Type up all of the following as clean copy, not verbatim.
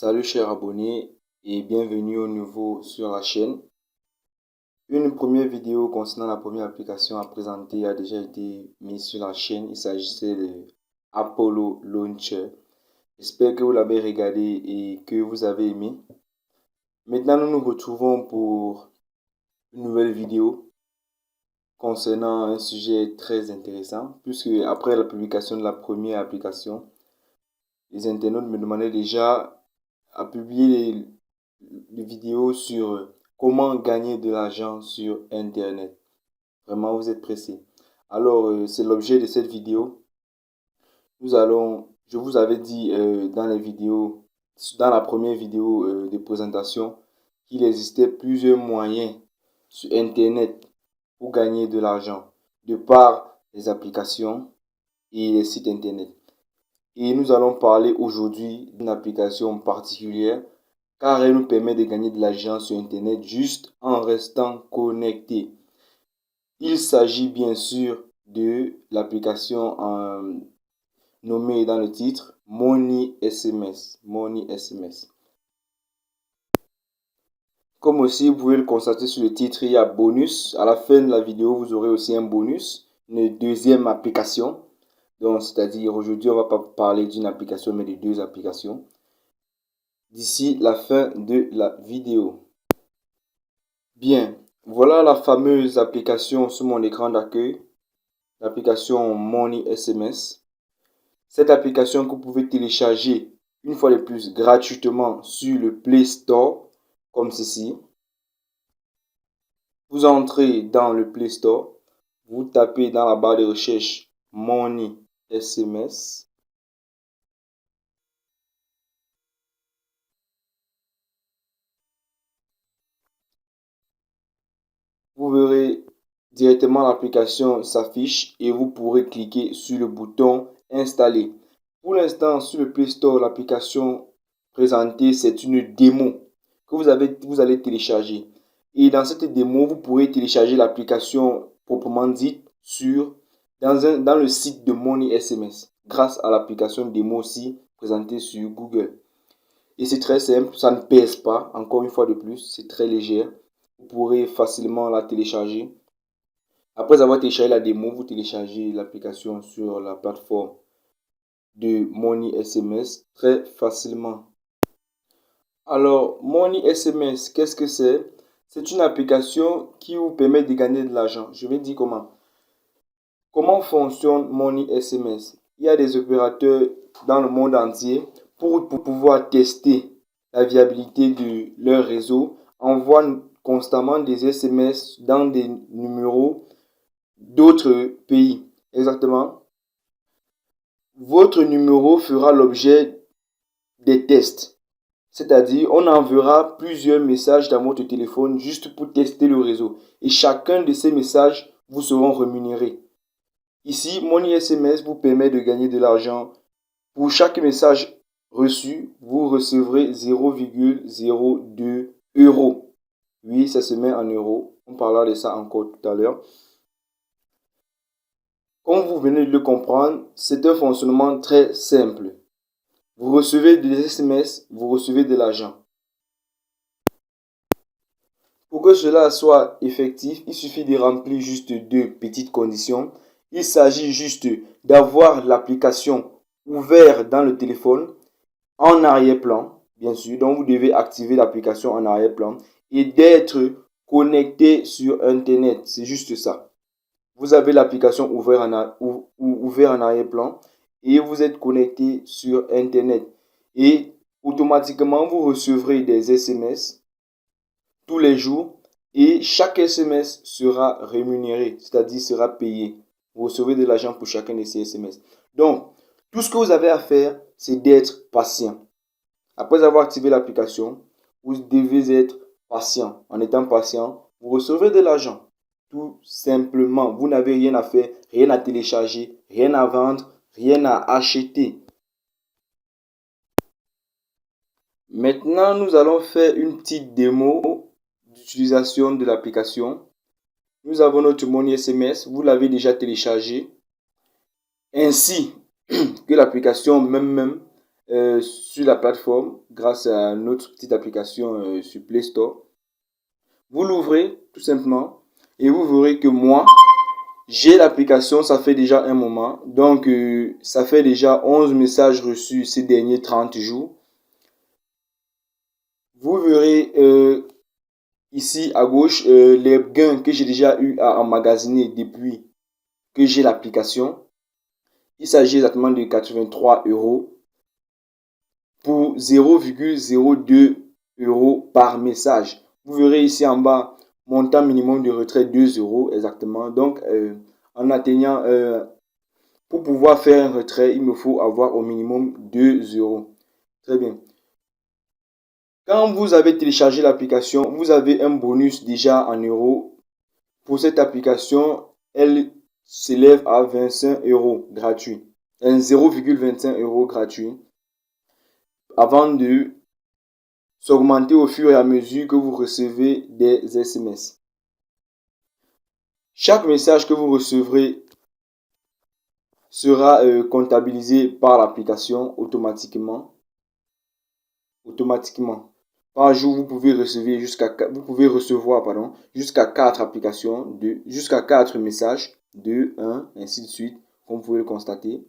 Salut chers abonnés et bienvenue au nouveau sur la chaîne. Une première vidéo concernant la première application à présenter a déjà été mise sur la chaîne. Il s'agissait de Apollo Launcher. J'espère que vous l'avez regardé et que vous avez aimé. Maintenant, nous nous retrouvons pour une nouvelle vidéo concernant un sujet très intéressant, puisque après la publication de la première application, les internautes me demandaient déjà à publier les vidéos sur comment gagner de l'argent sur Internet. Vraiment, vous êtes pressés. Alors, c'est l'objet de cette vidéo. Je vous avais dit dans la première vidéo de présentation, qu'il existait plusieurs moyens sur Internet pour gagner de l'argent, de par les applications et les sites Internet. Et nous allons parler aujourd'hui d'une application particulière car elle nous permet de gagner de l'argent sur Internet juste en restant connecté. Il s'agit bien sûr de l'application nommée dans le titre Money SMS. Money SMS. Comme aussi vous pouvez le constater sur le titre, il y a bonus. À la fin de la vidéo, vous aurez aussi un bonus, une deuxième application. Donc, c'est-à-dire aujourd'hui, on ne va pas parler d'une application, mais de deux applications. D'ici la fin de la vidéo. Bien, voilà la fameuse application sur mon écran d'accueil. L'application Money SMS. Cette application que vous pouvez télécharger une fois de plus gratuitement sur le Play Store, comme ceci. Vous entrez dans le Play Store. Vous tapez dans la barre de recherche Money SMS. Vous verrez directement l'application s'affiche et vous pourrez cliquer sur le bouton installer. Pour l'instant, sur le Play Store, l'application présentée, c'est une démo que vous allez télécharger. Et dans cette démo, vous pourrez télécharger l'application proprement dite dans le site de Money SMS grâce à l'application démo aussi présentée sur Google. Et c'est très simple, ça ne pèse pas, encore une fois de plus, c'est très léger. Vous pourrez facilement la télécharger. Après avoir téléchargé la démo, vous téléchargez l'application sur la plateforme de Money SMS très facilement. Alors, Money SMS, qu'est-ce que c'est? C'est une application qui vous permet de gagner de l'argent. Je vais dire comment. Comment fonctionne Money SMS? Il y a des opérateurs dans le monde entier pour pouvoir tester la viabilité de leur réseau, envoient constamment des SMS dans des numéros d'autres pays. Exactement. Votre numéro fera l'objet des tests. C'est-à-dire, on enverra plusieurs messages dans votre téléphone juste pour tester le réseau. Et chacun de ces messages vous seront rémunérés. Ici, Money SMS vous permet de gagner de l'argent. Pour chaque message reçu, vous recevrez 0,02 euros. Oui, ça se met en euros. On parlera de ça encore tout à l'heure. Comme vous venez de le comprendre, c'est un fonctionnement très simple. Vous recevez des SMS, vous recevez de l'argent. Pour que cela soit effectif, il suffit de remplir juste deux petites conditions. Il s'agit juste d'avoir l'application ouverte dans le téléphone en arrière-plan, bien sûr. Donc, vous devez activer l'application en arrière-plan et d'être connecté sur Internet. C'est juste ça. Vous avez l'application ouverte en arrière-plan et vous êtes connecté sur Internet. Et automatiquement, vous recevrez des SMS tous les jours et chaque SMS sera rémunéré, c'est-à-dire sera payé. Vous recevez de l'argent pour chacun de ces SMS. Donc, tout ce que vous avez à faire, c'est d'être patient. Après avoir activé l'application, vous devez être patient. En étant patient, vous recevrez de l'argent. Tout simplement, vous n'avez rien à faire, rien à télécharger, rien à vendre, rien à acheter. Maintenant, nous allons faire une petite démo d'utilisation de l'application. Nous avons notre Money SMS, vous l'avez déjà téléchargé, ainsi que l'application même sur la plateforme grâce à notre petite application sur Play Store. Vous l'ouvrez tout simplement et vous verrez que moi, j'ai l'application, ça fait déjà un moment. Donc, ça fait déjà 11 messages reçus ces derniers 30 jours. Vous verrez ici à gauche les gains que j'ai déjà eu à emmagasiner depuis que j'ai l'application. Il s'agit exactement de 83 € pour 0,02 € par message. Vous verrez ici en bas, montant minimum de retrait 2 € exactement. Donc, en atteignant, pour pouvoir faire un retrait, il me faut avoir au minimum 2 €. Très bien. Quand vous avez téléchargé l'application, vous avez un bonus déjà en euros. Pour cette application, elle s'élève à 25 € gratuit. 0,25 € gratuit. Avant de s'augmenter au fur et à mesure que vous recevez des SMS. Chaque message que vous recevrez sera comptabilisé par l'application automatiquement. Par jour, vous pouvez recevoir jusqu'à 4 applications, jusqu'à 4 messages, 2, 1, ainsi de suite, comme vous pouvez le constater.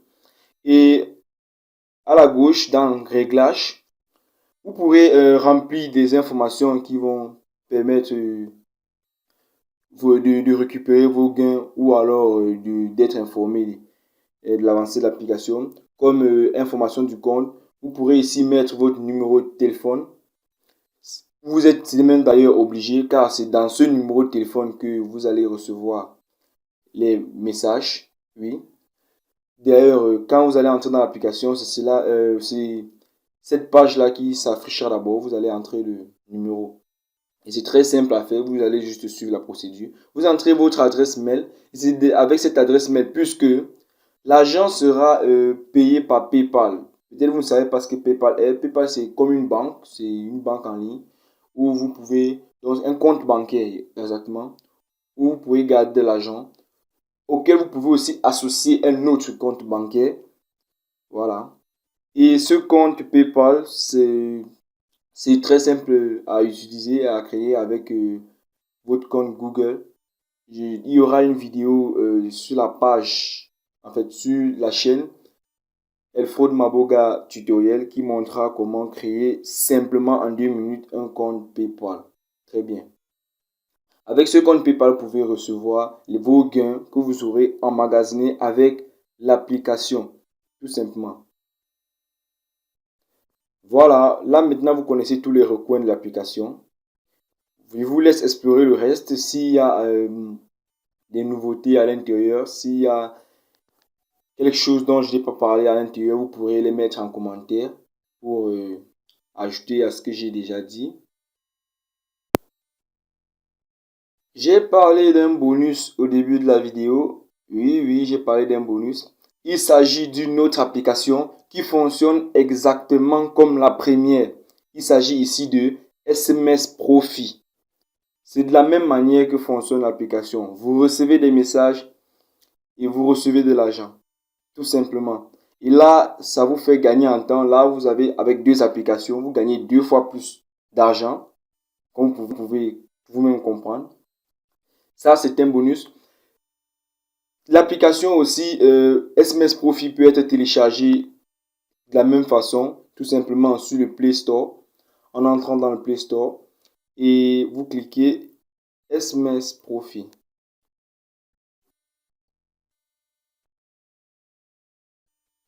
Et à la gauche, dans Réglages, vous pourrez remplir des informations qui vont permettre de récupérer vos gains ou alors d'être informé de l'avancée de l'application. Comme information du compte, vous pourrez ici mettre votre numéro de téléphone. Vous êtes même d'ailleurs obligé car c'est dans ce numéro de téléphone que vous allez recevoir les messages. Oui. D'ailleurs, quand vous allez entrer dans l'application, c'est cette page-là qui s'affichera d'abord. Vous allez entrer le numéro. Et c'est très simple à faire. Vous allez juste suivre la procédure. Vous entrez votre adresse mail. C'est avec cette adresse mail, puisque l'argent sera payé par PayPal. Peut-être vous ne savez pas ce que PayPal est. PayPal, c'est comme une banque. C'est une banque en ligne où vous pouvez, dans un compte bancaire exactement, où vous pouvez garder de l'argent, auquel vous pouvez aussi associer un autre compte bancaire. Voilà. Et ce compte PayPal, c'est très simple à utiliser, à créer avec votre compte Google. Il y aura une vidéo sur la page, en fait, sur la chaîne Elfod Maboga tutoriel qui montrera comment créer simplement en 2 minutes un compte PayPal. Très bien. Avec ce compte PayPal, vous pouvez recevoir vos gains que vous aurez emmagasinés avec l'application, tout simplement. Voilà, là maintenant vous connaissez tous les recoins de l'application. Je vous laisse explorer le reste. S'il y a des nouveautés à l'intérieur, s'il y a quelque chose dont je n'ai pas parlé à l'intérieur, vous pourrez les mettre en commentaire pour ajouter à ce que j'ai déjà dit. J'ai parlé d'un bonus au début de la vidéo. Oui, j'ai parlé d'un bonus. Il s'agit d'une autre application qui fonctionne exactement comme la première. Il s'agit ici de SMS Profit. C'est de la même manière que fonctionne l'application. Vous recevez des messages et vous recevez de l'argent. Tout simplement. Et là, ça vous fait gagner en temps. Là, vous avez, avec 2 applications, vous gagnez 2 fois plus d'argent. Comme vous pouvez vous-même comprendre. Ça, c'est un bonus. L'application aussi, SMS Profit peut être téléchargée de la même façon, tout simplement sur le Play Store. En entrant dans le Play Store et vous cliquez SMS Profit.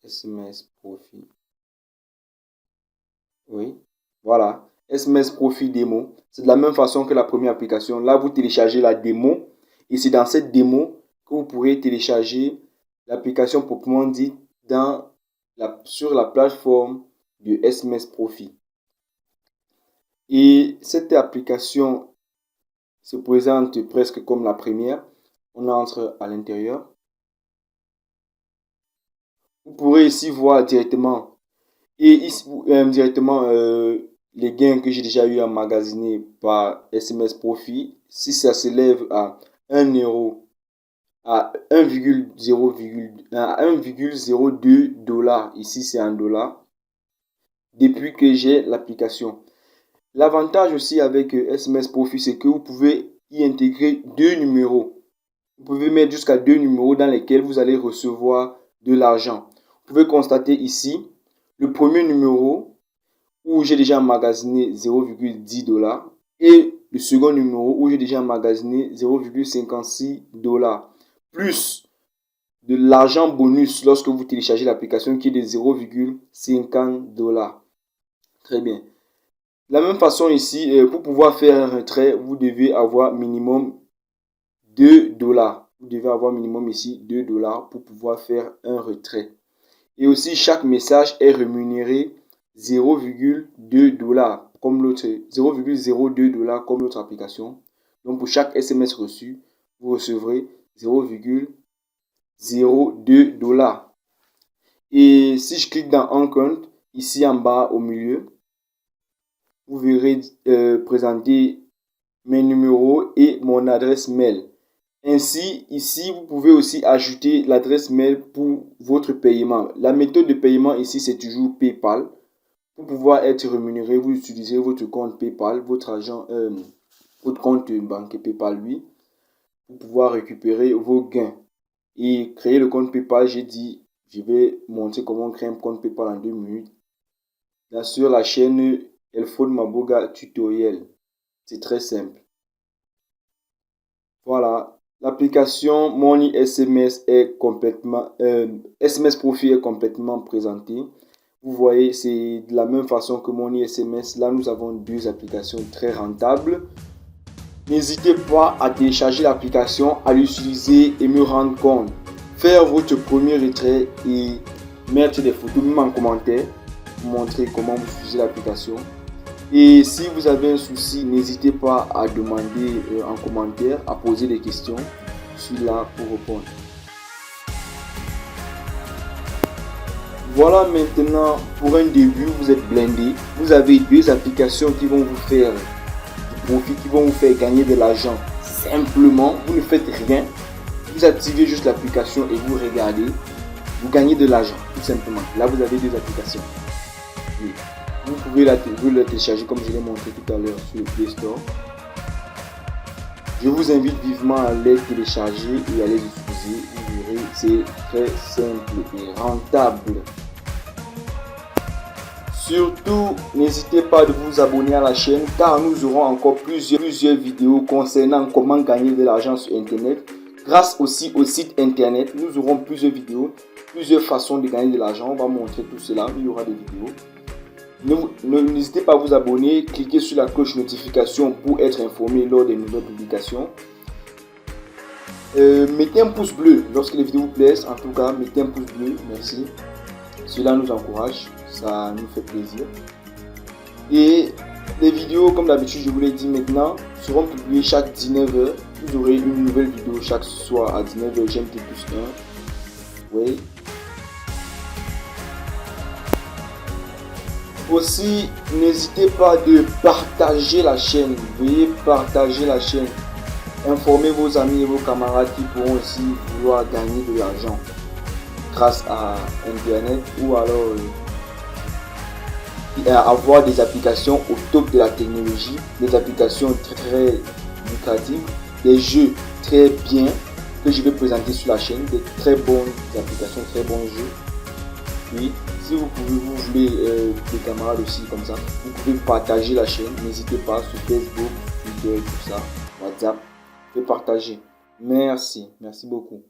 SMS Profit. Oui, voilà. SMS Profit démo. C'est de la même façon que la première application. Là, vous téléchargez la démo. Et c'est dans cette démo que vous pourrez télécharger l'application proprement dite sur la plateforme de SMS Profit. Et cette application se présente presque comme la première. On entre à l'intérieur. Vous pourrez ici voir directement les gains que j'ai déjà eu emmagasinés par SMS Profit. Si ça s'élève à 1 euro, à 1,02 $, ici c'est en dollars. depuis que j'ai l'application. L'avantage aussi avec SMS Profit, c'est que vous pouvez y intégrer 2 numéros. Vous pouvez mettre jusqu'à 2 numéros dans lesquels vous allez recevoir de l'argent. Vous pouvez constater ici le premier numéro où j'ai déjà emmagasiné 0,10 $ et le second numéro où j'ai déjà emmagasiné 0,56 $, plus de l'argent bonus lorsque vous téléchargez l'application qui est de 0,50 $. Très bien. De la même façon ici, pour pouvoir faire un retrait, vous devez avoir minimum 2 $. Vous devez avoir minimum ici 2 $ pour pouvoir faire un retrait. Et aussi, chaque message est rémunéré 0,2 $ comme l'autre, 0,02 $ comme l'autre application. Donc, pour chaque SMS reçu, vous recevrez 0,02 $. Et si je clique dans un compte, ici en bas au milieu, vous verrez présenter mes numéros et mon adresse mail. Ainsi, ici, vous pouvez aussi ajouter l'adresse mail pour votre paiement. La méthode de paiement ici, c'est toujours PayPal. Pour pouvoir être rémunéré, vous utilisez votre compte PayPal, votre compte bancaire PayPal, lui, pour pouvoir récupérer vos gains. Et créer le compte PayPal, j'ai dit, je vais montrer comment créer un compte PayPal en 2 minutes. Là, sur la chaîne Elfod Maboga tutoriel. C'est très simple. Voilà. L'application Money SMS est complètement SMS Profit est complètement présentée. Vous voyez, c'est de la même façon que Money SMS. Là, nous avons 2 applications très rentables. N'hésitez pas à télécharger l'application, à l'utiliser et me rendre compte. Faire votre premier retrait et mettre des photos, même en commentaire, pour montrer comment vous utilisez l'application. Et si vous avez un souci, n'hésitez pas à demander en commentaire, à poser des questions. Je suis là pour répondre. Voilà maintenant, pour un début, vous êtes blindé. Vous avez 2 applications qui vont vous faire du profit, qui vont vous faire gagner de l'argent. Simplement, vous ne faites rien. Vous activez juste l'application et vous regardez. Vous gagnez de l'argent, tout simplement. Là, vous avez 2 applications. Oui. Vous pouvez la télécharger comme je l'ai montré tout à l'heure sur le Play Store. Je vous invite vivement à les télécharger et à les utiliser. Vous verrez, c'est très simple et rentable. Surtout, n'hésitez pas de vous abonner à la chaîne car nous aurons encore plusieurs vidéos concernant comment gagner de l'argent sur Internet. Grâce aussi au site Internet, nous aurons plusieurs vidéos, plusieurs façons de gagner de l'argent. On va montrer tout cela, il y aura des vidéos. N'hésitez pas à vous abonner, cliquez sur la cloche notification pour être informé lors des nouvelles publications. Mettez un pouce bleu lorsque les vidéos vous plaisent. En tout cas, mettez un pouce bleu, merci. Cela nous encourage, ça nous fait plaisir. Et les vidéos, comme d'habitude, je vous l'ai dit maintenant, seront publiées chaque 19 h. Vous aurez une nouvelle vidéo chaque soir à 19 h GMT+1. Oui. Aussi, n'hésitez pas de partager la chaîne. Veuillez partager la chaîne. Informez vos amis et vos camarades qui pourront aussi vouloir gagner de l'argent grâce à Internet ou alors avoir des applications au top de la technologie, des applications très lucratives, des jeux très bien que je vais présenter sur la chaîne, des très bonnes applications, très bons jeux. Puis, si vous voulez des camarades aussi comme ça, vous pouvez partager la chaîne. N'hésitez pas sur Facebook, Twitter, tout ça, WhatsApp, de partager. Merci beaucoup.